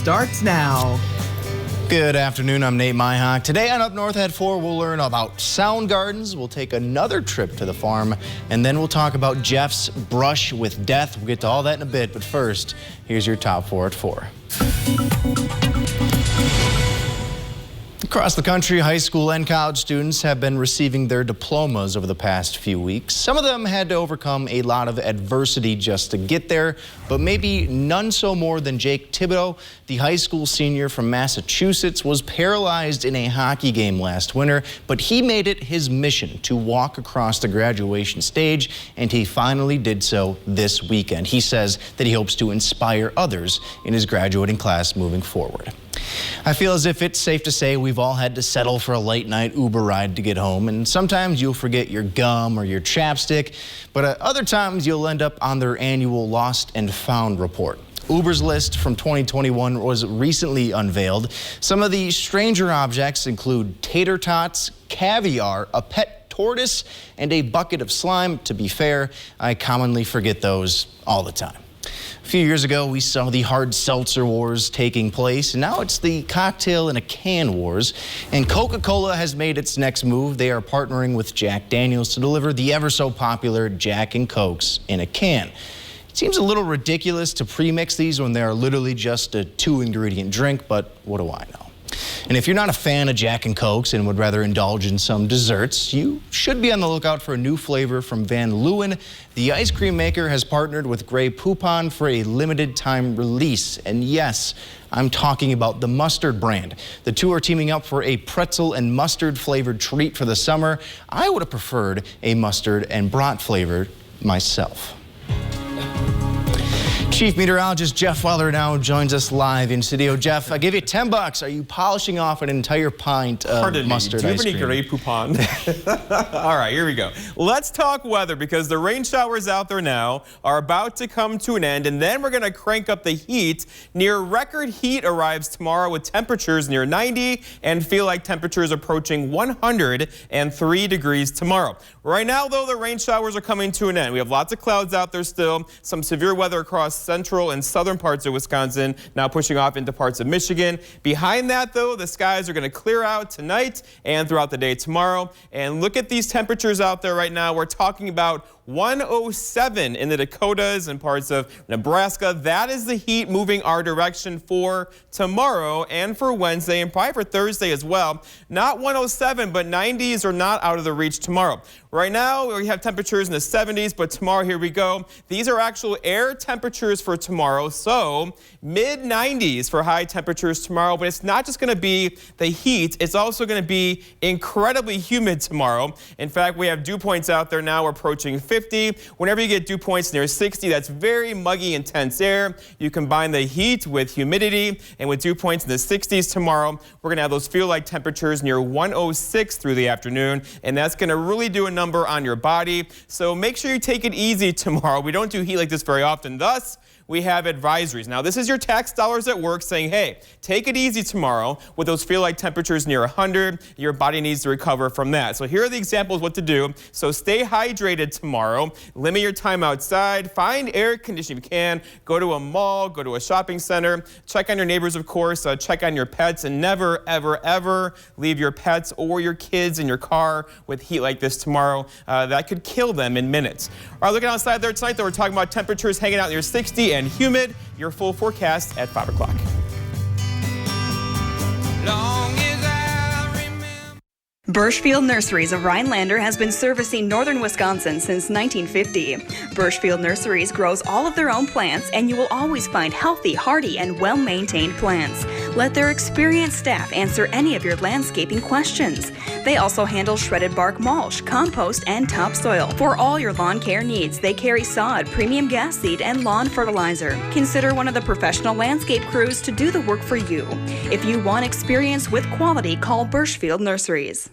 starts now. Good afternoon, I'm Nate Myhock. Today on Up North at 4, we'll learn about sound gardens, we'll take another trip to the farm, and then we'll talk about Jeff's brush with death. We'll get to all that in a bit, but first, here's your top 4 at 4. Across the country, high school and college students have been receiving their diplomas over the past few weeks. Some of them had to overcome a lot of adversity just to get there, but maybe none so more than Jake Thibodeau. The high school senior from Massachusetts was paralyzed in a hockey game last winter, but he made it his mission to walk across the graduation stage, and he finally did so this weekend. He says that he hopes to inspire others in his graduating class moving forward. I feel as if it's safe to say we've all had to settle for a late night Uber ride to get home, and sometimes you'll forget your gum or your chapstick, but at other times you'll end up on their annual Lost and Found report. Uber's list from 2021 was recently unveiled. Some of the stranger objects include tater tots, caviar, a pet tortoise, and a bucket of slime. To be fair, I commonly forget those all the time. A few years ago, we saw the hard seltzer wars taking place, and now it's the cocktail in a can wars. And Coca-Cola has made its next move. They are partnering with Jack Daniels to deliver the ever so popular Jack and Cokes in a can. It seems a little ridiculous to premix these when they are literally just a 2-ingredient drink, but what do I know? And if you're not a fan of Jack and Cokes and would rather indulge in some desserts, you should be on the lookout for a new flavor from Van Leeuwen. The ice cream maker has partnered with Grey Poupon for a limited time release. And yes, I'm talking about the mustard brand. The two are teaming up for a pretzel and mustard flavored treat for the summer. I would have preferred a mustard and brat flavor myself. Chief Meteorologist Jeff Weller now joins us live in studio. Jeff, I give you $10. Are you polishing off an entire pint of mustard ice cream? Do you have any Grey Poupon? All right, here we go. Let's talk weather, because the rain showers out there now are about to come to an end, and then we're going to crank up the heat. Near record heat arrives tomorrow with temperatures near 90 and feel like temperatures approaching 103 degrees tomorrow. Right now, though, the rain showers are coming to an end. We have lots of clouds out there still, some severe weather across central and southern parts of Wisconsin, now pushing off into parts of Michigan. Behind that, though, the skies are going to clear out tonight and throughout the day tomorrow. And look at these temperatures out there right now. We're talking about 107 in the Dakotas and parts of Nebraska. That is the heat moving our direction for tomorrow and for Wednesday and probably for Thursday as well. Not 107, but 90s are not out of the reach tomorrow. Right now, we have temperatures in the 70s, but tomorrow, here we go. These are actual air temperatures for tomorrow, so mid-90s for high temperatures tomorrow. But it's not just going to be the heat, it's also going to be incredibly humid tomorrow. In fact, we have dew points out there now approaching 50. Whenever you get dew points near 60, that's very muggy, intense air. You combine the heat with humidity, and with dew points in the 60s tomorrow, we're going to have those feel-like temperatures near 106 through the afternoon, and that's going to really do a number on your body. So make sure you take it easy tomorrow. We don't do heat like this very often. Thus, we have advisories. Now, this is your tax dollars at work saying, hey, take it easy tomorrow. With those feel-like temperatures near 100, your body needs to recover from that. So here are the examples of what to do. So stay hydrated tomorrow. Limit your time outside. Find air conditioning if you can. Go to a mall. Go to a shopping center. Check on your neighbors, of course. Check on your pets. And never, ever, ever leave your pets or your kids in your car with heat like this tomorrow. That could kill them in minutes. All right, looking outside there tonight, though, we're talking about temperatures hanging out near 60 and humid. Your full forecast at 5 o'clock. Birchfield Nurseries of Rhinelander has been servicing northern Wisconsin since 1950. Birchfield Nurseries grows all of their own plants, and you will always find healthy, hardy, and well-maintained plants. Let their experienced staff answer any of your landscaping questions. They also handle shredded bark mulch, compost, and topsoil. For all your lawn care needs, they carry sod, premium gas seed, and lawn fertilizer. Consider one of the professional landscape crews to do the work for you. If you want experience with quality, call Birchfield Nurseries.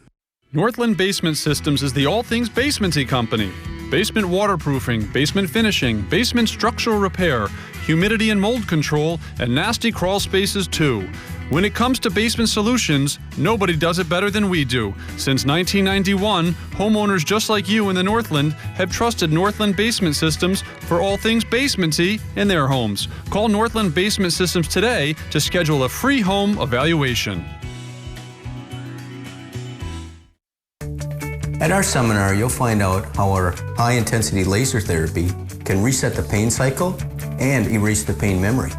Northland Basement Systems is the all things basementy company. Basement waterproofing, basement finishing, basement structural repair, humidity and mold control, and nasty crawl spaces too. When it comes to basement solutions, nobody does it better than we do. Since 1991, homeowners just like you in the Northland have trusted Northland Basement Systems for all things basementy in their homes. Call Northland Basement Systems today to schedule a free home evaluation. At our seminar, you'll find out how our high-intensity laser therapy can reset the pain cycle and erase the pain memory.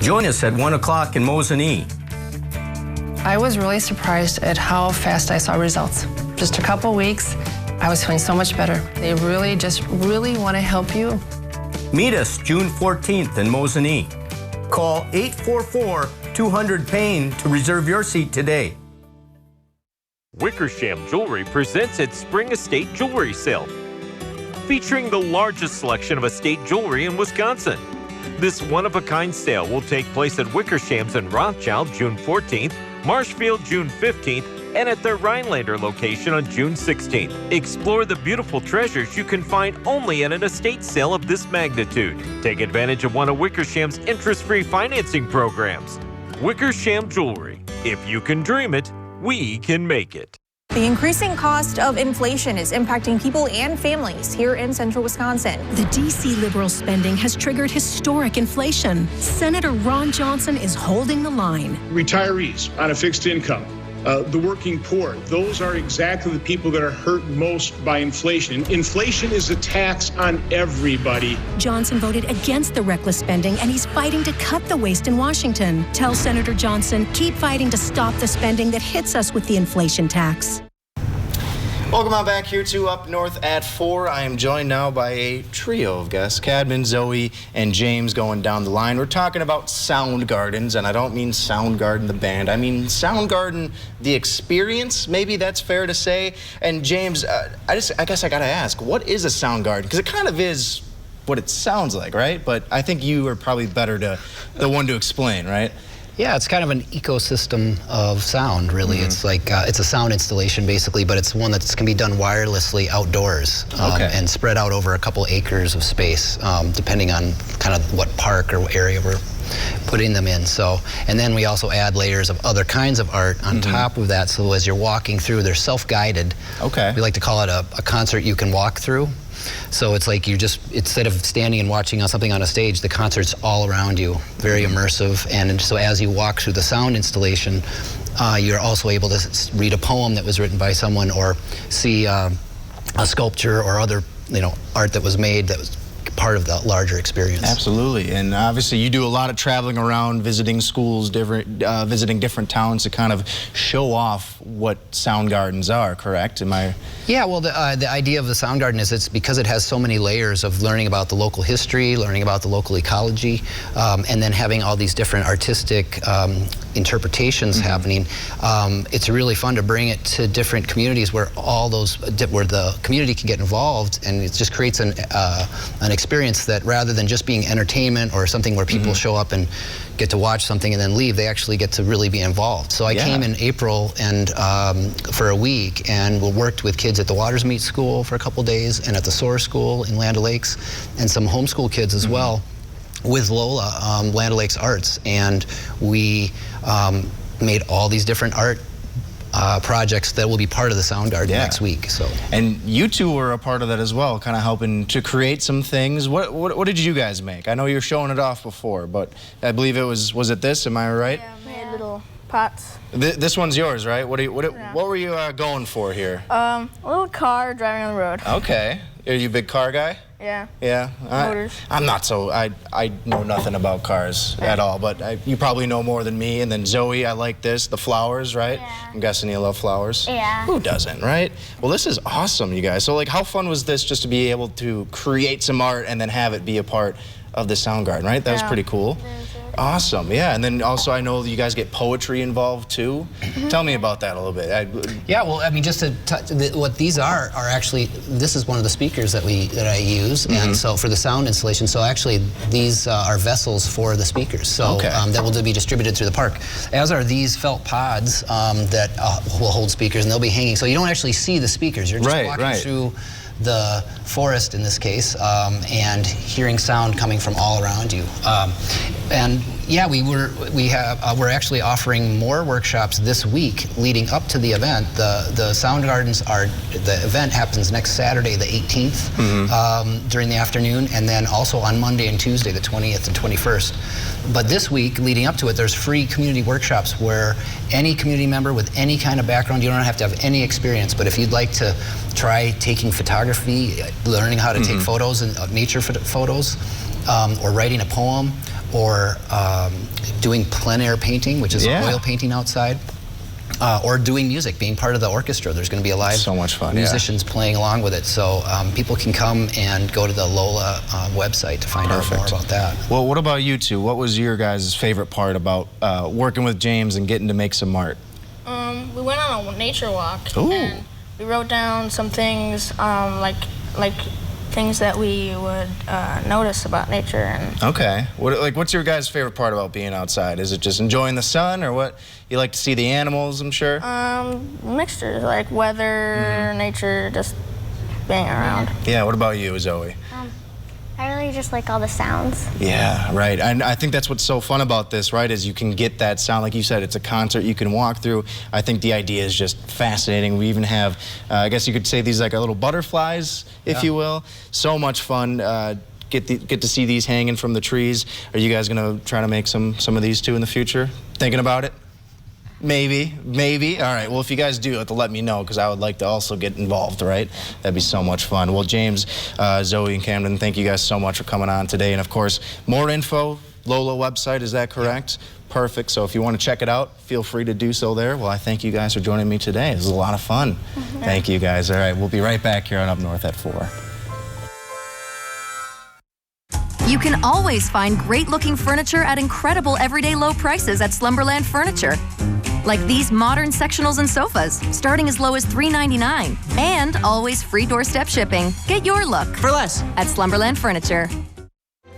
Join us at 1 o'clock in Mosinee. I was really surprised at how fast I saw results. Just a couple weeks, I was feeling so much better. They really want to help you. Meet us June 14th in Mosinee. Call 844-200-PAIN to reserve your seat today. Wickersham Jewelry presents its Spring Estate Jewelry Sale, featuring the largest selection of estate jewelry in Wisconsin. This one-of-a-kind sale will take place at Wickersham's in Rothschild June 14th, Marshfield June 15th, and at their Rhinelander location on June 16th. Explore the beautiful treasures you can find only at an estate sale of this magnitude. Take advantage of one of Wickersham's interest-free financing programs. Wickersham Jewelry. If you can dream it, we can make it. The increasing cost of inflation is impacting people and families here in central Wisconsin. The D.C. liberal spending has triggered historic inflation. Senator Ron Johnson is holding the line. Retirees on a fixed income, the working poor, those are exactly the people that are hurt most by inflation. Inflation is a tax on everybody. Johnson voted against the reckless spending, and he's fighting to cut the waste in Washington. Tell Senator Johnson, keep fighting to stop the spending that hits us with the inflation tax. Welcome on back here to Up North at 4. I am joined now by a trio of guests, Cadman, Zoe, and James, going down the line. We're talking about Sound Gardens, and I don't mean Soundgarden the band. I mean Soundgarden the experience, maybe that's fair to say. And James, I guess I gotta ask, what is a sound garden? Because it kind of is what it sounds like, right? But I think you are probably the one to explain, right? Yeah, it's kind of an ecosystem of sound, really. Mm-hmm. It's like, it's a sound installation, basically, but it's one that can be done wirelessly outdoors and spread out over a couple acres of space, depending on kind of what park or area we're putting them in. So, and then we also add layers of other kinds of art on top of that, so as you're walking through, they're self-guided. Okay. We like to call it a concert you can walk through. So it's like you just, instead of standing and watching something on a stage, the concert's all around you, very immersive. And so as you walk through the sound installation, you're also able to read a poem that was written by someone, or see a sculpture or other, art that was made that was part of the larger experience. Absolutely. And obviously you do a lot of traveling around, visiting schools, visiting different towns to kind of show off what sound gardens are, correct? Am I? Yeah, well, the idea of the sound garden is it's because it has so many layers of learning about the local history, learning about the local ecology, and then having all these different artistic interpretations happening. It's really fun to bring it to different communities where where the community can get involved, and it just creates an experience that, rather than just being entertainment or something where people show up and get to watch something and then leave, they actually get to really be involved. So I came in April and for a week, and we worked with kids at the Watersmeet School for a couple days, and at the Soar School in Land O'Lakes, and some homeschool kids as well, with Lola, Land O'Lakes Arts, and we made all these different art projects that will be part of the Sound Garden next week. So, and you two were a part of that as well, kind of helping to create some things. What did you guys make? I know you're showing it off before, but I believe it was it this? Am I right? Yeah, we made little pots. This one's yours, right? What were you going for here? A little car driving on the road. Okay. Are you a big car guy? Yeah. Yeah. Motors. I'm not so. I know nothing about cars at all, but you probably know more than me. And then Zoe, I like the flowers, right? Yeah. I'm guessing you love flowers. Yeah. Who doesn't, right? Well, this is awesome, you guys. So, like, how fun was this just to be able to create some art and then have it be a part of the Sound Garden, right? That was pretty cool. Awesome, yeah. And then also I know you guys get poetry involved too. Tell me about that a little bit. Yeah, well, I mean, just what these are actually, this is one of the speakers that I use, and so for the sound installation. So actually, these are vessels for the speakers. So that will be distributed through the park. As are these felt pods that will hold speakers, and they'll be hanging. So you don't actually see the speakers. You're just walking through the forest in this case, and hearing sound coming from all around you. And Yeah, we're actually offering more workshops this week leading up to the event. The Sound Gardens the event happens next Saturday, the 18th, during the afternoon, and then also on Monday and Tuesday, the 20th and 21st. But this week, leading up to it, there's free community workshops where any community member with any kind of background, you don't have to have any experience, but if you'd like to try taking photography, learning how to take photos and nature photos, or writing a poem, or doing plein air painting, which is oil painting outside, or doing music, being part of the orchestra. There's going to be a live musicians playing along with it. So people can come and go to the Lola website to find out more about that. Well, what about you two? What was your guys' favorite part about working with James and getting to make some art? We went on a nature walk. Ooh. And we wrote down some things like things that we would notice about nature. And okay. What's your guys' favorite part about being outside? Is it just enjoying the sun, or what? You like to see the animals, I'm sure? Mixtures, like weather, nature, just being around. Yeah, what about you, Zoe? I really just like all the sounds. Yeah, right. And I think that's what's so fun about this, right, is you can get that sound. Like you said, it's a concert you can walk through. I think the idea is just fascinating. We even have, I guess you could say these like little butterflies, if you will. So much fun. Get to see these hanging from the trees. Are you guys going to try to make some of these too in the future? Thinking about it? Maybe. All right, well, if you guys do, you have to let me know, because I would like to also get involved, right? That'd be so much fun. Well, James, Zoe, and Camden, thank you guys so much for coming on today. And, of course, more info, Lola website, is that correct? Perfect. So if you want to check it out, feel free to do so there. Well, I thank you guys for joining me today. This was a lot of fun. Thank you, guys. All right, we'll be right back here on Up North at 4. You can always find great-looking furniture at incredible everyday low prices at Slumberland Furniture. Like these modern sectionals and sofas, starting as low as $3.99. And always free doorstep shipping. Get your look for less at Slumberland Furniture.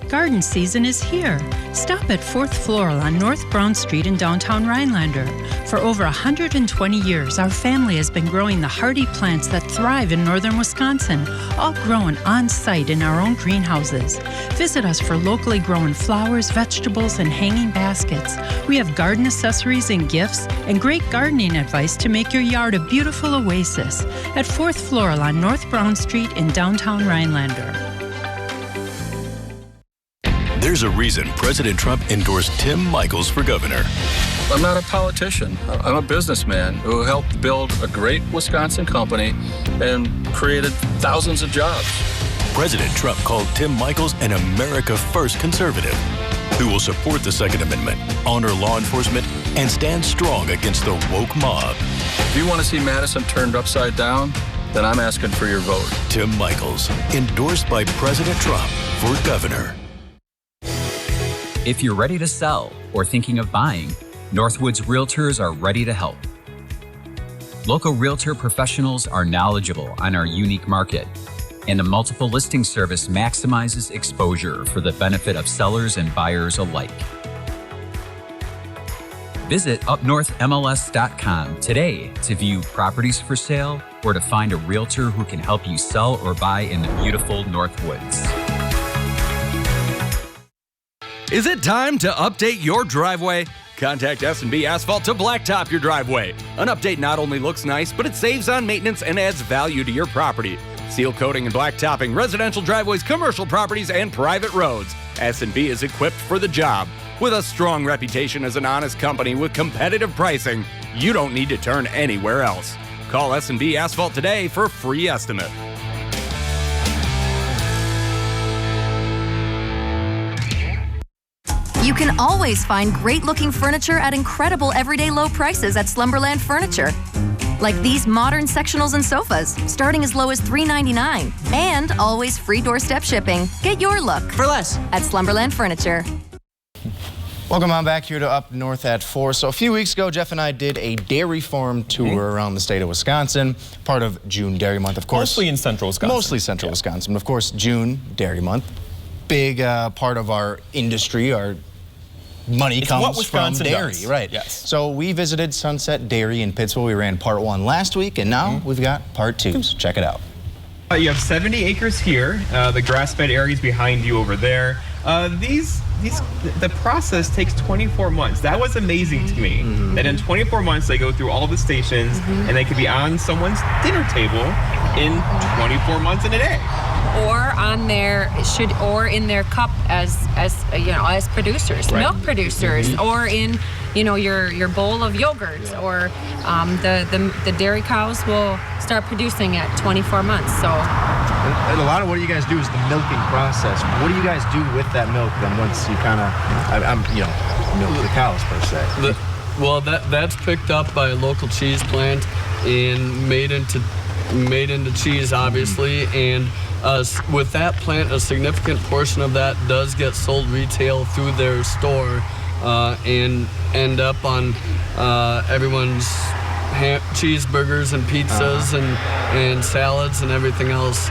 Garden season is here. Stop at 4th Floral on North Brown Street in downtown Rhinelander. For over 120 years, our family has been growing the hardy plants that thrive in northern Wisconsin, all grown on-site in our own greenhouses. Visit us for locally grown flowers, vegetables, and hanging baskets. We have garden accessories and gifts, and great gardening advice to make your yard a beautiful oasis. At 4th Floral on North Brown Street in downtown Rhinelander. There's a reason President Trump endorsed Tim Michels for governor. I'm not a politician. I'm a businessman who helped build a great Wisconsin company and created thousands of jobs. President Trump called Tim Michels an America First conservative who will support the Second Amendment, honor law enforcement, and stand strong against the woke mob. If you want to see Madison turned upside down, then I'm asking for your vote. Tim Michels, endorsed by President Trump for governor. If you're ready to sell or thinking of buying, Northwoods Realtors are ready to help. Local realtor professionals are knowledgeable on our unique market, and the multiple listing service maximizes exposure for the benefit of sellers and buyers alike. Visit upnorthmls.com today to view properties for sale or to find a realtor who can help you sell or buy in the beautiful Northwoods. Is it time to update your driveway? Contact S&B Asphalt to blacktop your driveway. An update not only looks nice, but it saves on maintenance and adds value to your property. Seal coating and blacktopping residential driveways, commercial properties, and private roads. S&B is equipped for the job. With a strong reputation as an honest company with competitive pricing, you don't need to turn anywhere else. Call S&B Asphalt today for a free estimate. You can always find great-looking furniture at incredible everyday low prices at Slumberland Furniture. Like these modern sectionals and sofas, starting as low as $3.99. And always free doorstep shipping. Get your look for less at Slumberland Furniture. Welcome on back here to Up North at 4. So a few weeks ago, Jeff and I did a dairy farm tour around the state of Wisconsin, part of June Dairy Month, of course. Mostly in central Wisconsin. Mostly central Wisconsin. Of course, June Dairy Month. Big part of our industry, our money comes from dairy, right? Yes. So we visited Sunset Dairy in Pittsville. We ran part 1 last week, and now we've got part 2. So check it out. You have 70 acres here. The grass-fed area is behind you over there. These the process takes 24 months. That was amazing to me. That in 24 months they go through all the stations and they could be on someone's dinner table in 24 months in a day. Or on their in their cup as producers, milk producers, or in your bowl of yogurt, or the dairy cows will start producing at 24 months. So. And a lot of what you guys do is the milking process. What do you guys do with that milk then once you kind of, milk the cows per se? Well, that's picked up by a local cheese plant and made into cheese, obviously, and with that plant, a significant portion of that does get sold retail through their store and end up on everyone's cheeseburgers and pizzas and salads and everything else.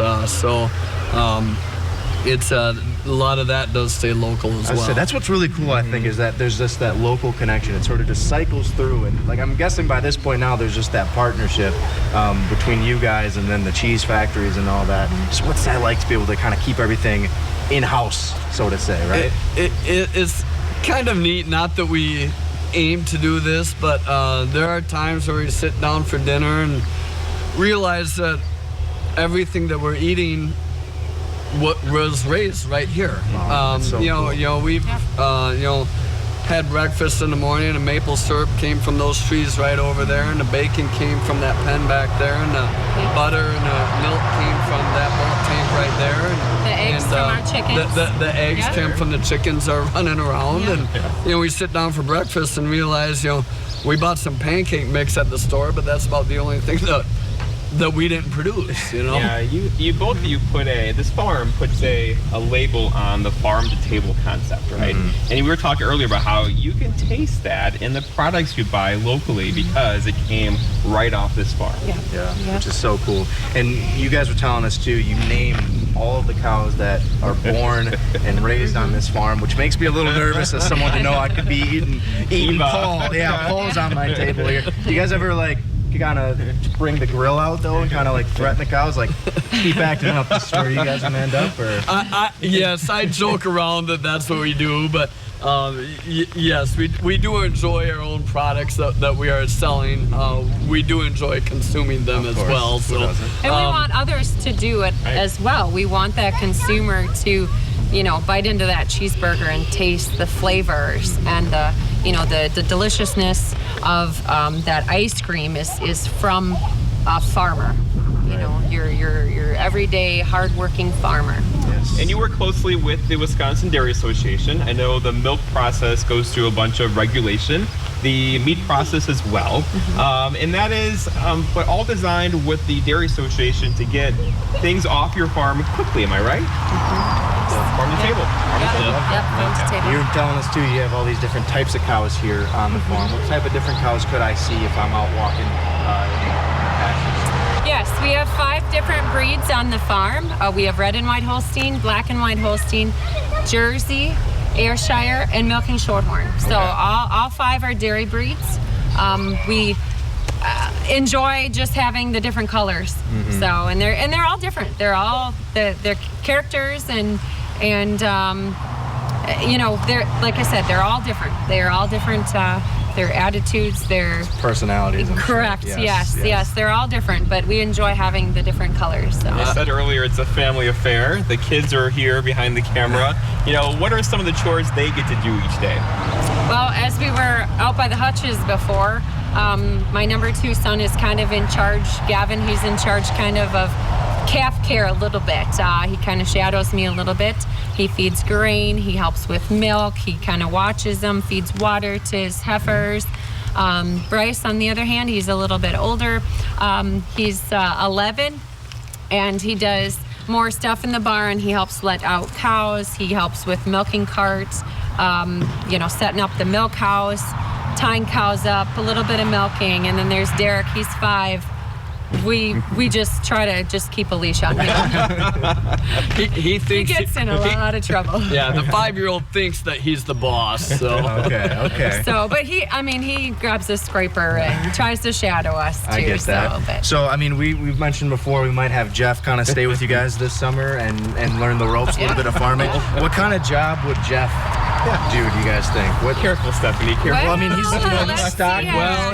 It's a lot of that does stay local as well. So that's what's really cool, I think, is that there's just that local connection. It sort of just cycles through, and like I'm guessing by this point now, there's just that partnership between you guys and then the cheese factories and all that. So what's that like to be able to kind of keep everything in-house, so to say, right? It's kind of neat. Not that we aim to do this, but there are times where we sit down for dinner and realize that everything that we're eating was raised right here. Wow, cool. We've had breakfast in the morning, and the maple syrup came from those trees right over there, and the bacon came from that pen back there, and the butter and the milk came from that bulk tank right there. And the eggs from our chickens. The eggs came from the chickens are running around, and we sit down for breakfast and realize, we bought some pancake mix at the store, but that's about the only thing that we didn't produce, Yeah, you both of you this farm puts a label on the farm to table concept, right? And we were talking earlier about how you can taste that in the products you buy locally because it came right off this farm. Yeah, which is so cool. And you guys were telling us too, you named all of the cows that are born and raised on this farm, which makes me a little nervous as someone to know I could be eating Paul. Yeah, Paul's on my table here. Do you guys ever kind of bring the grill out though and kind of threaten the cows, keep acting up, destroy you guys and end up? Or yes, I joke around that's what we do, but yes, we do enjoy our own products that we are selling. We do enjoy consuming them as well. So, and we want others to do it as well. We want that consumer to, bite into that cheeseburger and taste the flavors and the deliciousness of that ice cream is from a farmer. Your everyday hardworking farmer. Yes. And you work closely with the Wisconsin Dairy Association. I know the milk process goes through a bunch of regulation, the meat process as well. And that is but all designed with the Dairy Association to get things off your farm quickly, am I right? Farm to table. Farm to table. You were telling us too, you have all these different types of cows here on the farm. What type of different cows could I see if I'm out walking in the pastures? Yes, we have 5 different breeds on the farm. We have red and white Holstein, black and white Holstein, Jersey, Ayrshire, and milking Shorthorn. So all 5 are dairy breeds. We enjoy just having the different colors. So and they're all different. They're all their characters and they're, like I said, they're all different. They're all different. Their attitudes, their personalities. Correct. Yes. They're all different, but we enjoy having the different colors. So. I said earlier, it's a family affair. The kids are here behind the camera. What are some of the chores they get to do each day? Well, as we were out by the hutches before, my number 2 son is kind of in charge. Gavin, he's in charge kind of calf care a little bit. He kind of shadows me a little bit. He feeds grain, he helps with milk, he kind of watches them, feeds water to his heifers. Bryce, on the other hand, he's a little bit older. He's 11, and he does more stuff in the barn. He helps let out cows, he helps with milking carts, setting up the milk house, tying cows up, a little bit of milking. And then there's Derek, he's 5. We just try to just keep a leash on him. he thinks he gets in a lot of trouble. Yeah, the 5-year-old thinks that he's the boss. So okay. So, but he grabs a scraper and tries to shadow us too. I get that. So, we've mentioned before we might have Jeff kind of stay with you guys this summer and learn the ropes, a little bit of farming. What kind of job would Jeff Dude, you guys think? What? Careful, Stephanie. Careful. Well, I mean, he's let's stock. see. Well,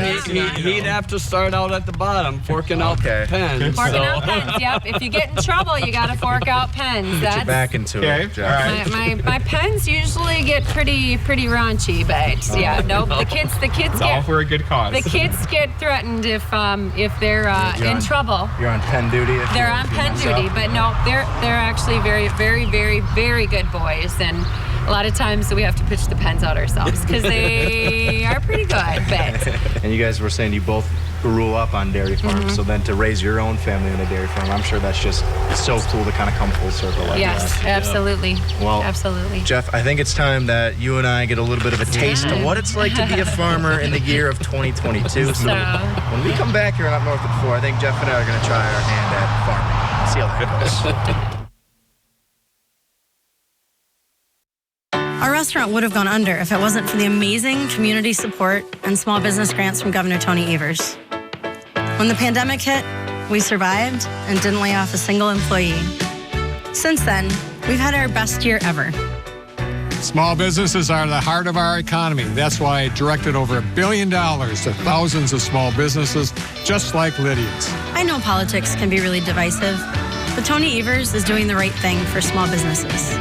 he'd have to start out at the bottom, forking out pens. Forking out pens, yep. If you get in trouble, you got to fork out pens. Get you back into it, Jeff. My pens usually get pretty raunchy, but yeah, nope. The kids it's all for a good cause. The kids get threatened if they're in trouble. You're on pen duty. They're on pen duty, but no, they're actually very good boys, and a lot of times we have to pitch the pens out ourselves because they are pretty good. But and you guys were saying you both grew up on dairy farms, so then to raise your own family in a dairy farm, I'm sure that's just so cool to kind of come full circle like yes, that. absolutely. Well, absolutely. Jeff, I think it's time that you and I get a little bit of a taste of what it's like to be a farmer in the year of 2022. So when we come back here on Up North at 4, I think Jeff and I are going to try our hand at farming. See how that goes. Our restaurant would have gone under if it wasn't for the amazing community support and small business grants from Governor Tony Evers. When the pandemic hit, we survived and didn't lay off a single employee. Since then, we've had our best year ever. Small businesses are the heart of our economy. That's why I directed over $1 billion to thousands of small businesses just like Lydia's. I know politics can be really divisive, but Tony Evers is doing the right thing for small businesses.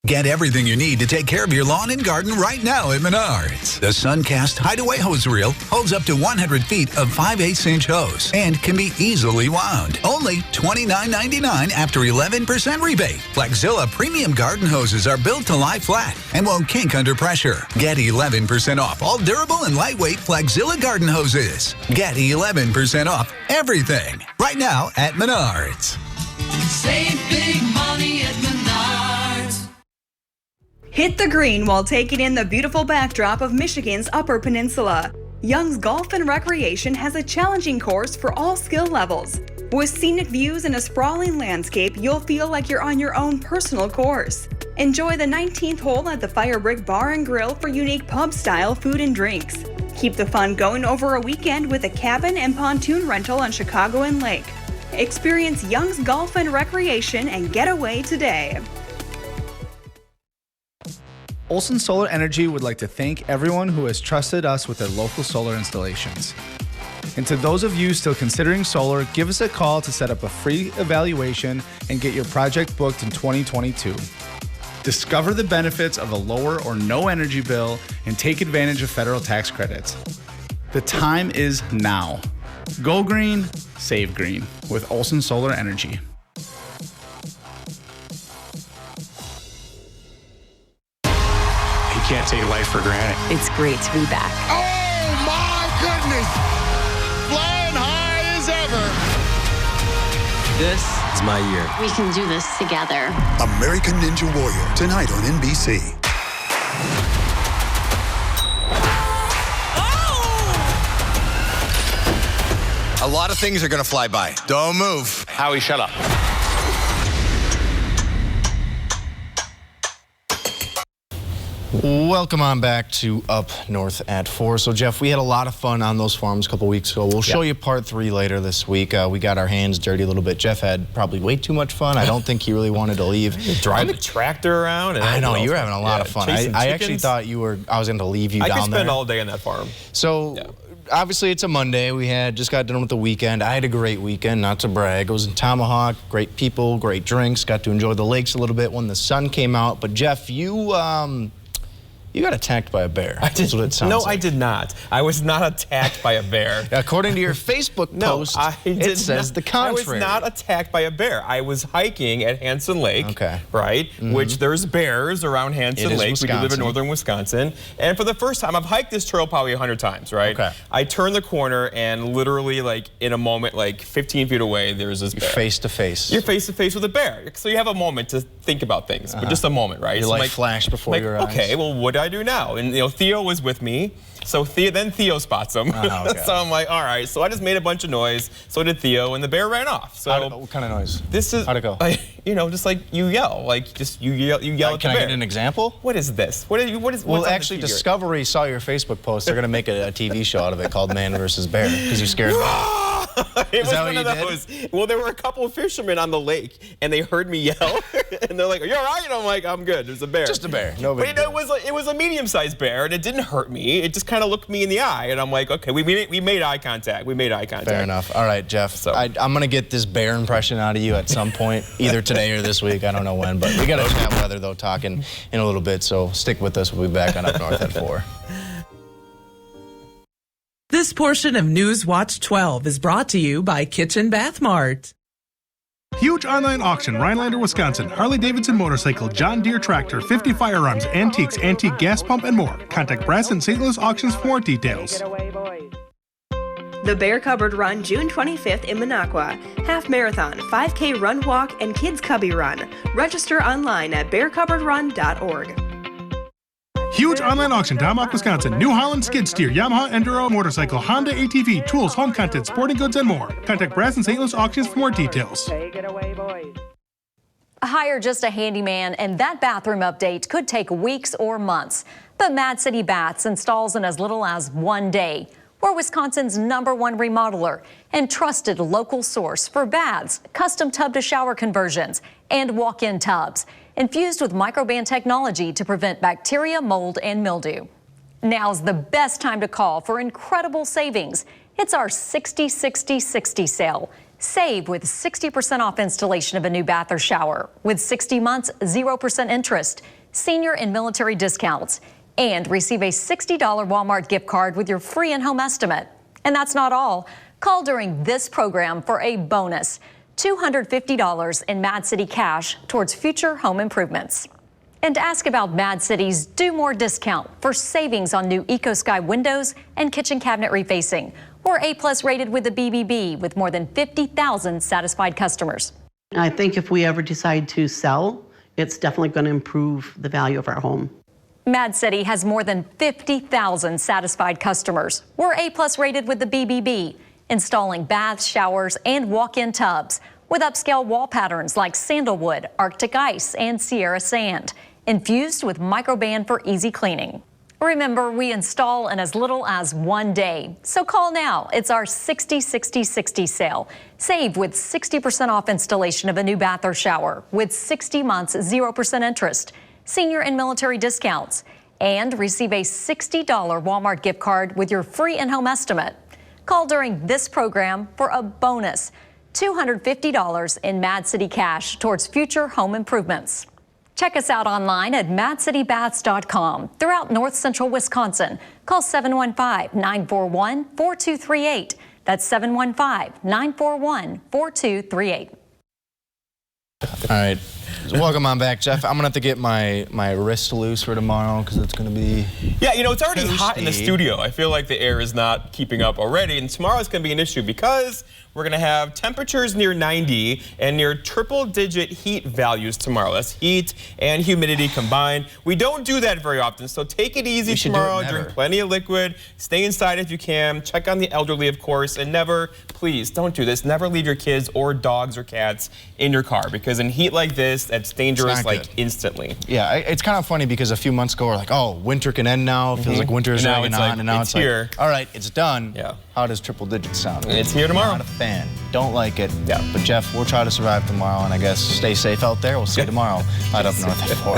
Get everything you need to take care of your lawn and garden right now at Menards. The Suncast Hideaway Hose Reel holds up to 100 feet of 5/8-inch hose and can be easily wound. Only $29.99 after 11% rebate. Flexzilla premium garden hoses are built to lie flat and won't kink under pressure. Get 11% off all durable and lightweight Flexzilla garden hoses. Get 11% off everything right now at Menards. Save big money at Menards. Hit the green while taking in the beautiful backdrop of Michigan's Upper Peninsula. Young's Golf and Recreation has a challenging course for all skill levels. With scenic views and a sprawling landscape, you'll feel like you're on your own personal course. Enjoy the 19th hole at the Fire Brick Bar and Grill for unique pub-style food and drinks. Keep the fun going over a weekend with a cabin and pontoon rental on Chicago and Lake. Experience Young's Golf and Recreation and get away today. Olson Solar Energy would like to thank everyone who has trusted us with their local solar installations. And to those of you still considering solar, give us a call to set up a free evaluation and get your project booked in 2022. Discover the benefits of a lower or no energy bill and take advantage of federal tax credits. The time is now. Go green, save green with Olson Solar Energy. Can't take life for granted. It's great to be back. Oh my goodness! Flying high as ever. This is my year. We can do this together. American Ninja Warrior, tonight on NBC. A lot of things are gonna fly by. Don't move. Howie, shut up. Welcome on back to Up North at 4. So, Jeff, we had a lot of fun on those farms a couple weeks ago. We'll show you part 3 later this week. We got our hands dirty a little bit. Jeff had probably way too much fun. I don't think he really wanted to leave. Driving the tractor around. And I know, you were having a lot of fun. I actually thought I was going to leave you down there. I could spend all day on that farm. So, obviously, it's a Monday. We just got done with the weekend. I had a great weekend, not to brag. I was in Tomahawk, great people, great drinks, got to enjoy the lakes a little bit when the sun came out. But, Jeff, you got attacked by a bear. That's what it sounds like. No, I did not. I was not attacked by a bear. According to your Facebook post, it says the contrary. I was not attacked by a bear. I was hiking at Hanson Lake, right? Which there's bears around Hanson Lake. We do live in northern Wisconsin. And for the first time, I've hiked this trail probably 100 times, right? I turned the corner and literally, like, in a moment, like 15 feet away, there's this bear. You're face to face. You're face to face with a bear. So you have a moment to think about things, but just a moment, right? Your light flashed before your eyes. Okay, well, what do I do now? And Theo was with me, so Theo spots him. So I'm like, all right. So I just made a bunch of noise. So did Theo, and the bear ran off. So what kind of noise? How'd it go? Just like you yell, you yell at the bear. Can I get an example? What is this? Well, actually, Discovery saw your Facebook post. They're going to make a TV show out of it called Man vs. Bear because you scared them. It was one of those. Well, there were a couple of fishermen on the lake, and they heard me yell, and they're like, "Are you all right?" And I'm like, "I'm good." There's a bear. Just a bear. No big deal. It was a medium-sized bear, and it didn't hurt me. It just kind of looked me in the eye, and I'm like, "Okay, we made eye contact. We made eye contact." Fair enough. All right, Jeff. So I'm gonna get this bear impression out of you at some point, either today or this week. I don't know when, but we got to chat weather though, talking in a little bit. So stick with us. We'll be back on Up North at 4. This portion of News Watch 12 is brought to you by Kitchen Bath Mart. Huge online auction, Rhinelander, Wisconsin. Harley-Davidson motorcycle, John Deere tractor, 50 firearms, antiques, antique gas pump, and more. Contact Brass and St. Louis Auctions for more details. The Bear Cupboard Run, June 25th in Minocqua. Half marathon, 5K run walk, and kids cubby run. Register online at bearcupboardrun.org. Huge online auction, Tomahawk, Wisconsin. New Holland skid steer, Yamaha Enduro motorcycle, Honda ATV, tools, home contents, sporting goods, and more. Contact Brass and St. Louis Auctions for more details. Hire just a handyman, and that bathroom update could take weeks or months. But Mad City Baths installs in as little as 1 day. We're Wisconsin's #1 remodeler and trusted local source for baths, custom tub-to-shower conversions, and walk-in tubs, infused with microban technology to prevent bacteria, mold, and mildew. Now's the best time to call for incredible savings. It's our 60-60-60 sale. Save with 60% off installation of a new bath or shower with 60 months, 0% interest, senior and military discounts, and receive a $60 Walmart gift card with your free in-home estimate. And that's not all. Call during this program for a bonus, $250 in Mad City cash towards future home improvements. And ask about Mad City's Do More discount for savings on new EcoSky windows and kitchen cabinet refacing. We're A+ rated with the BBB with more than 50,000 satisfied customers. I think if we ever decide to sell, it's definitely going to improve the value of our home. Mad City has more than 50,000 satisfied customers. We're A+ rated with the BBB, installing baths, showers, and walk-in tubs with upscale wall patterns like sandalwood, Arctic ice, and Sierra sand, infused with microban for easy cleaning. Remember, we install in as little as 1 day. So call now. It's our 60-60-60 sale. Save with 60% off installation of a new bath or shower with 60 months, 0% interest, senior and military discounts, and receive a $60 Walmart gift card with your free in-home estimate. Call during this program for a bonus, $250 in Mad City cash towards future home improvements. Check us out online at madcitybaths.com. Throughout north central Wisconsin, call 715-941-4238. That's 715-941-4238. All right. Welcome on back, Jeff. I'm going to have to get my wrist loose for tomorrow because it's going to be... Yeah, you know, it's already hot in the studio. I feel like the air is not keeping up already, and tomorrow is going to be an issue because we're going to have temperatures near 90 and near triple-digit heat values tomorrow. That's heat and humidity combined. We don't do that very often, so take it easy tomorrow. Drink plenty of liquid. Stay inside if you can. Check on the elderly, of course, and never, please, don't do this. Never leave your kids or dogs or cats in your car because in heat like this, that's dangerous like instantly. Yeah, it's kind of funny because a few months ago we're like, oh, winter can end now. It feels like winter is dragging on, and now it's here. Like, all right, it's done. Yeah. How does triple digits sound? It's here tomorrow. Not a fan. Don't like it. Yeah. But Jeff, we'll try to survive tomorrow, and I guess stay safe out there. We'll see you tomorrow. Right up north at 4.